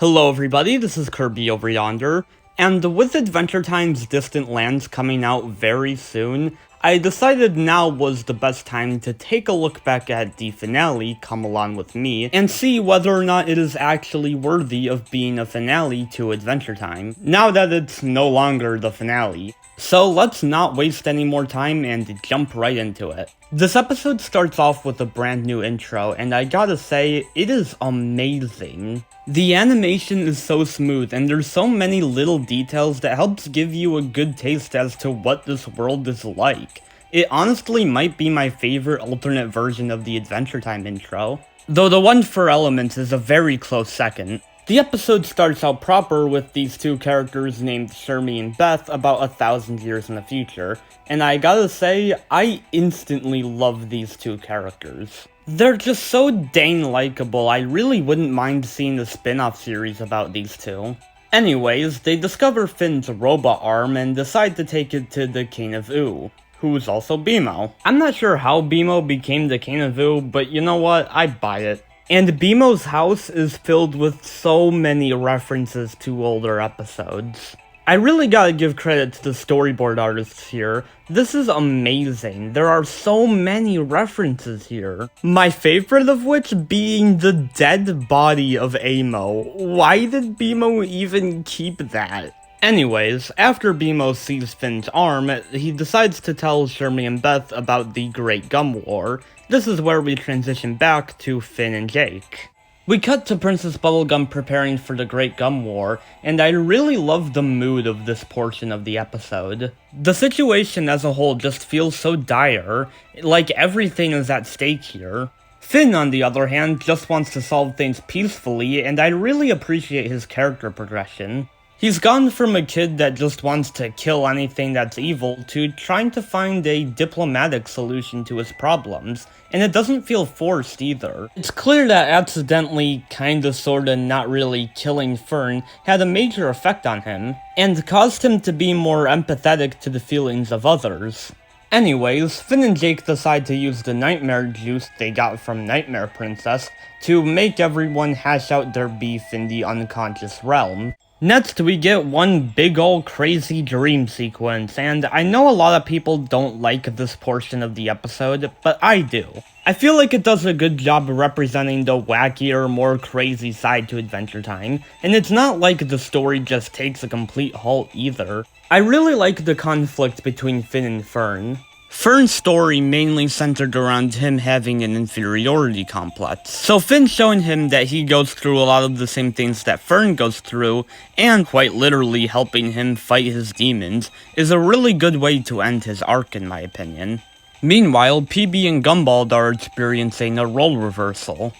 Hello everybody, this is Kirby over yonder, and with Adventure Time's Distant Lands coming out very soon, I decided now was the best time to take a look back at the finale, Come Along With Me, and see whether or not it is actually worthy of being a finale to Adventure Time, now that it's no longer the finale. So let's not waste any more time and jump right into it. This episode starts off with a brand new intro, and I gotta say, it is amazing. The animation is so smooth, and there's so many little details that helps give you a good taste as to what this world is like. It honestly might be my favorite alternate version of the Adventure Time intro, though the one for Elements is a very close second. The episode starts out proper with these two characters named Shermie and Beth about 1,000 years in the future, and I gotta say, I instantly love these two characters. They're just so dang likable, I really wouldn't mind seeing a spin-off series about these two. Anyways, they discover Finn's robot arm and decide to take it to the King of Ooh, who's also BMO. I'm not sure how BMO became the King of Ooh, but you know what, I buy it. And BMO's house is filled with so many references to older episodes. I really gotta give credit to the storyboard artists here. This is amazing. There are so many references here. My favorite of which being the dead body of Amo. Why did BMO even keep that? Anyways, after BMO sees Finn's arm, he decides to tell Shermie and Beth about the Great Gum War. This is where we transition back to Finn and Jake. We cut to Princess Bubblegum preparing for the Great Gum War, and I really love the mood of this portion of the episode. The situation as a whole just feels so dire, like everything is at stake here. Finn, on the other hand, just wants to solve things peacefully, and I really appreciate his character progression. He's gone from a kid that just wants to kill anything that's evil to trying to find a diplomatic solution to his problems, and it doesn't feel forced either. It's clear that accidentally, kinda sorta not really killing Fern had a major effect on him, and caused him to be more empathetic to the feelings of others. Anyways, Finn and Jake decide to use the nightmare juice they got from Nightmare Princess to make everyone hash out their beef in the unconscious realm. Next, we get one big ol' crazy dream sequence, and I know a lot of people don't like this portion of the episode, but I do. I feel like it does a good job representing the wackier, more crazy side to Adventure Time, and it's not like the story just takes a complete halt either. I really like the conflict between Finn and Fern. Fern's story mainly centered around him having an inferiority complex, so Finn showing him that he goes through a lot of the same things that Fern goes through, and quite literally helping him fight his demons, is a really good way to end his arc in my opinion. Meanwhile, PB and Gumball are experiencing a role reversal.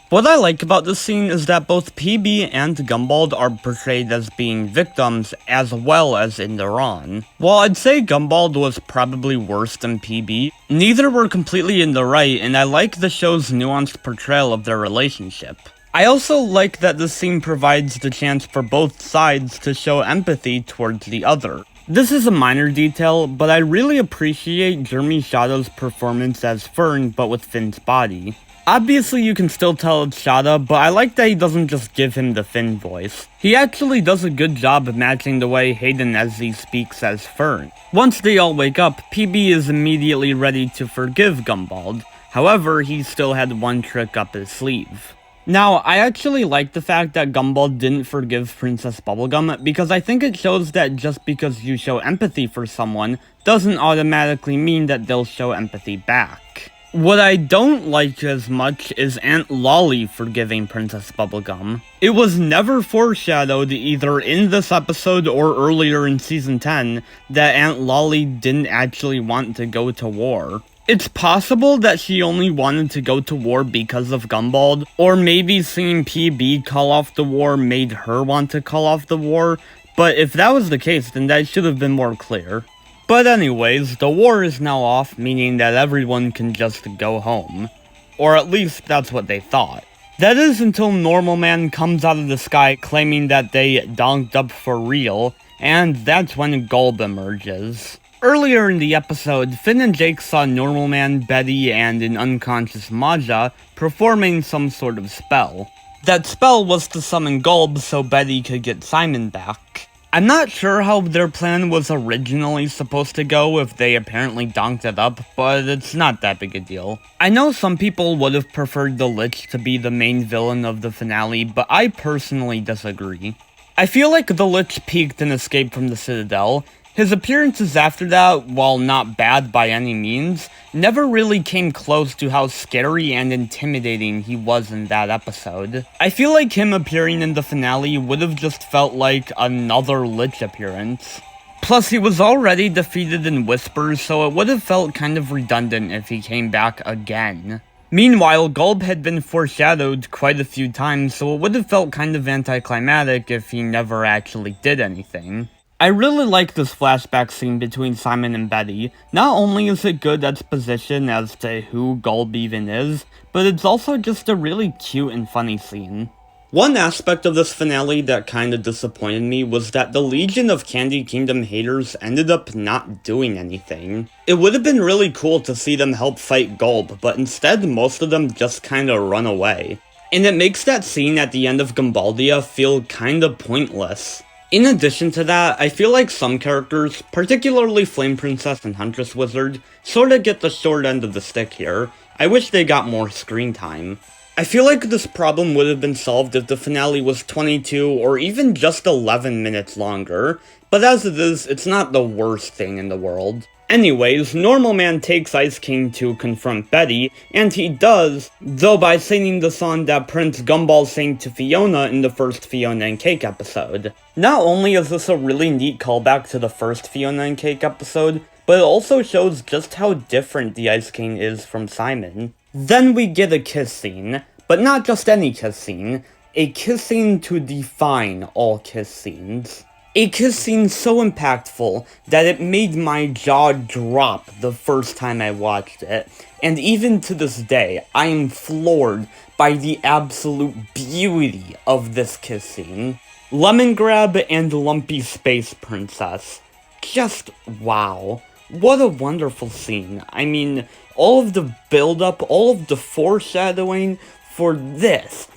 What I like about this scene is that both PB and Gumball are portrayed as being victims as well as in the wrong. While I'd say Gumball was probably worse than PB, neither were completely in the right, and I like the show's nuanced portrayal of their relationship. I also like that this scene provides the chance for both sides to show empathy towards the other. This is a minor detail, but I really appreciate Jeremy Shadow's performance as Fern but with Finn's body. Obviously you can still tell it's Shada, but I like that he doesn't just give him the Finn voice. He actually does a good job of matching the way Hayden Nessie speaks as Fern. Once they all wake up, PB is immediately ready to forgive Gumball. However, he still had one trick up his sleeve. Now, I actually like the fact that Gumball didn't forgive Princess Bubblegum because I think it shows that just because you show empathy for someone doesn't automatically mean that they'll show empathy back. What I don't like as much is Aunt Lolly forgiving Princess Bubblegum. It was never foreshadowed either in this episode or earlier in Season 10 that Aunt Lolly didn't actually want to go to war. It's possible that she only wanted to go to war because of Gumball, or maybe seeing PB call off the war made her want to call off the war, but if that was the case, then that should have been more clear. But anyways, the war is now off, meaning that everyone can just go home. Or at least that's what they thought. That is until Normal Man comes out of the sky claiming that they donked up for real, and that's when Gulb emerges. Earlier in the episode, Finn and Jake saw Normal Man, Betty, and an unconscious Maja performing some sort of spell. That spell was to summon Gulb so Betty could get Simon back. I'm not sure how their plan was originally supposed to go if they apparently donked it up, but it's not that big a deal. I know some people would have preferred the Lich to be the main villain of the finale, but I personally disagree. I feel like the Lich peaked in Escape from the Citadel. His appearances after that, while not bad by any means, never really came close to how scary and intimidating he was in that episode. I feel like him appearing in the finale would have just felt like another Lich appearance. Plus, he was already defeated in Whispers, so it would have felt kind of redundant if he came back again. Meanwhile, Gulb had been foreshadowed quite a few times, so it would have felt kind of anticlimactic if he never actually did anything. I really like this flashback scene between Simon and Betty. Not only is it good exposition as to who Gulb even is, but it's also just a really cute and funny scene. One aspect of this finale that kinda disappointed me was that the Legion of Candy Kingdom haters ended up not doing anything. It would have been really cool to see them help fight Gulb, but instead most of them just kinda run away. And it makes that scene at the end of Gumbaldia feel kinda pointless. In addition to that, I feel like some characters, particularly Flame Princess and Huntress Wizard, sorta get the short end of the stick here. I wish they got more screen time. I feel like this problem would have been solved if the finale was 22 or even just 11 minutes longer, but as it is, it's not the worst thing in the world. Anyways, Normal Man takes Ice King to confront Betty, and he does, though by singing the song that Prince Gumball sang to Fiona in the first Fiona and Cake episode. Not only is this a really neat callback to the first Fiona and Cake episode, but it also shows just how different the Ice King is from Simon. Then we get a kiss scene, but not just any kiss scene, a kiss scene to define all kiss scenes. A kiss scene so impactful that it made my jaw drop the first time I watched it, and even to this day, I am floored by the absolute beauty of this kiss scene. Lemongrab and Lumpy Space Princess. Just wow. What a wonderful scene. I mean, all of the build-up, all of the foreshadowing for this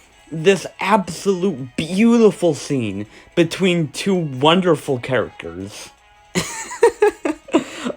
absolute beautiful scene between two wonderful characters.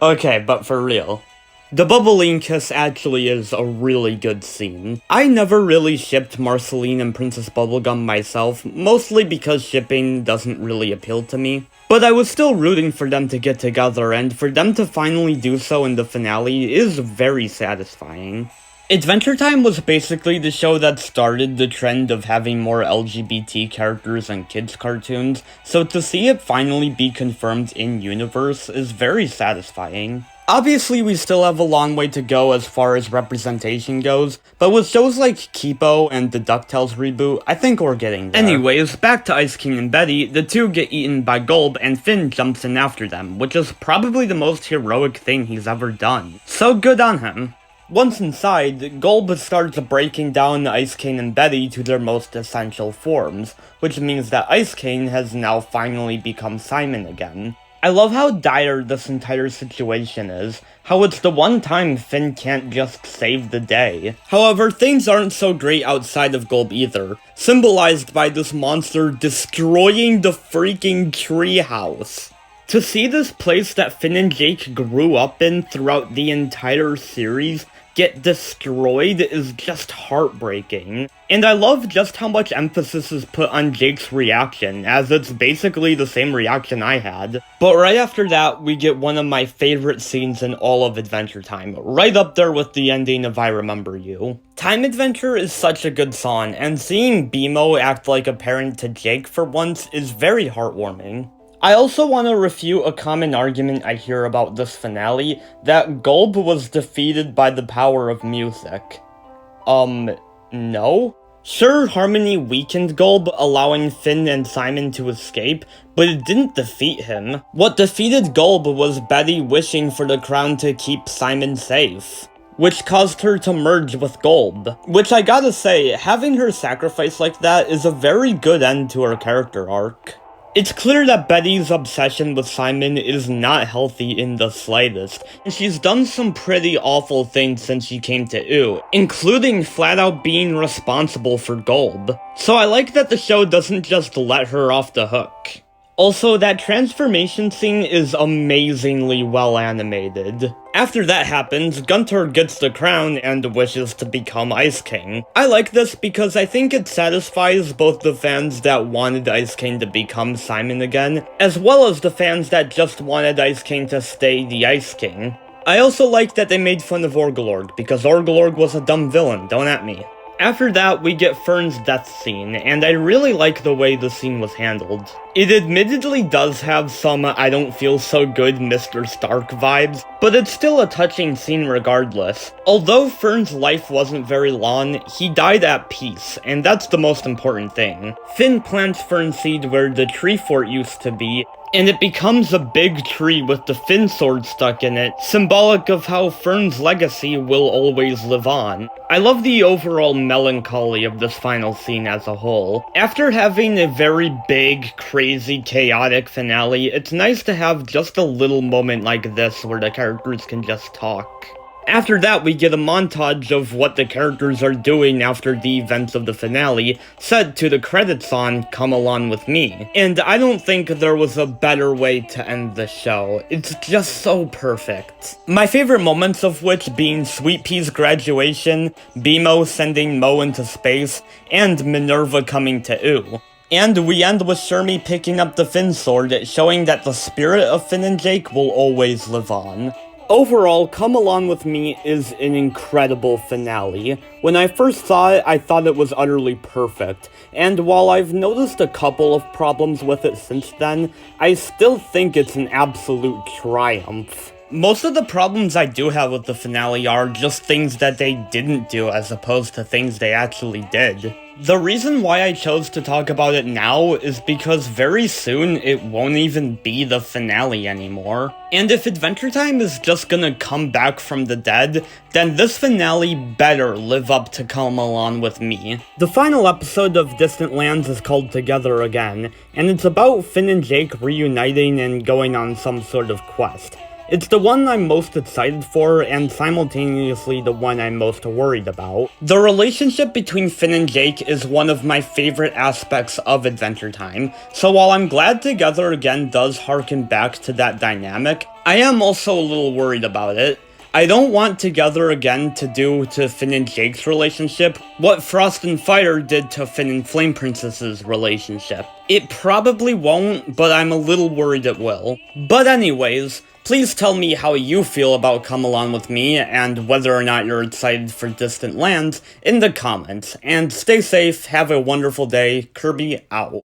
Okay, but for real. The Bubbling Kiss actually is a really good scene. I never really shipped Marceline and Princess Bubblegum myself, mostly because shipping doesn't really appeal to me. But I was still rooting for them to get together, and for them to finally do so in the finale is very satisfying. Adventure Time was basically the show that started the trend of having more LGBT characters in kids' cartoons, so to see it finally be confirmed in-universe is very satisfying. Obviously, we still have a long way to go as far as representation goes, but with shows like Kipo and the DuckTales reboot, I think we're getting there. Anyways, back to Ice King and Betty, the two get eaten by Gulb and Finn jumps in after them, which is probably the most heroic thing he's ever done. So good on him. Once inside, Gulb starts breaking down Ice King and Betty to their most essential forms, which means that Ice King has now finally become Simon again. I love how dire this entire situation is, how it's the one time Finn can't just save the day. However, things aren't so great outside of Gulb either, symbolized by this monster destroying the freaking treehouse. To see this place that Finn and Jake grew up in throughout the entire series get destroyed is just heartbreaking. And I love just how much emphasis is put on Jake's reaction, as it's basically the same reaction I had. But right after that, we get one of my favorite scenes in all of Adventure Time, right up there with the ending of I Remember You. Time Adventure is such a good song, and seeing BMO act like a parent to Jake for once is very heartwarming. I also want to refute a common argument I hear about this finale, that Gulb was defeated by the power of music. No? Sure, Harmony weakened Gulb, allowing Finn and Simon to escape, but it didn't defeat him. What defeated Gulb was Betty wishing for the crown to keep Simon safe, which caused her to merge with Gulb. Which I gotta say, having her sacrifice like that is a very good end to her character arc. It's clear that Betty's obsession with Simon is not healthy in the slightest, and she's done some pretty awful things since she came to Ooh, including flat out being responsible for Golb. So I like that the show doesn't just let her off the hook. Also, that transformation scene is amazingly well animated. After that happens, Gunter gets the crown and wishes to become Ice King. I like this because I think it satisfies both the fans that wanted Ice King to become Simon again, as well as the fans that just wanted Ice King to stay the Ice King. I also like that they made fun of Orgelorg, because Orgelorg was a dumb villain, don't at me. After that, we get Fern's death scene, and I really like the way the scene was handled. It admittedly does have some I don't feel so good Mr. Stark vibes, but it's still a touching scene regardless. Although Fern's life wasn't very long, he died at peace, and that's the most important thing. Finn plants Fern seed where the tree fort used to be, and it becomes a big tree with the Finn sword stuck in it, symbolic of how Fern's legacy will always live on. I love the overall melancholy of this final scene as a whole. After having a very big, crazy, chaotic finale, it's nice to have just a little moment like this where the characters can just talk. After that, we get a montage of what the characters are doing after the events of the finale, set to the credits song, Come Along With Me. And I don't think there was a better way to end the show. It's just so perfect. My favorite moments of which being Sweet Pea's graduation, BMO sending Mo into space, and Minerva coming to Ooh. And we end with Shermie picking up the Finn sword, showing that the spirit of Finn and Jake will always live on. Overall, Come Along With Me is an incredible finale. When I first saw it, I thought it was utterly perfect, and while I've noticed a couple of problems with it since then, I still think it's an absolute triumph. Most of the problems I do have with the finale are just things that they didn't do as opposed to things they actually did. The reason why I chose to talk about it now is because very soon it won't even be the finale anymore. And if Adventure Time is just gonna come back from the dead, then this finale better live up to Come Along With Me. The final episode of Distant Lands is called Together Again, and it's about Finn and Jake reuniting and going on some sort of quest. It's the one I'm most excited for, and simultaneously the one I'm most worried about. The relationship between Finn and Jake is one of my favorite aspects of Adventure Time, so while I'm glad Together Again does harken back to that dynamic, I am also a little worried about it. I don't want Together Again to do to Finn and Jake's relationship what Frost and Fire did to Finn and Flame Princess's relationship. It probably won't, but I'm a little worried it will. But anyways, please tell me how you feel about Come Along With Me and whether or not you're excited for Distant Lands in the comments. And stay safe, have a wonderful day, Kirby out.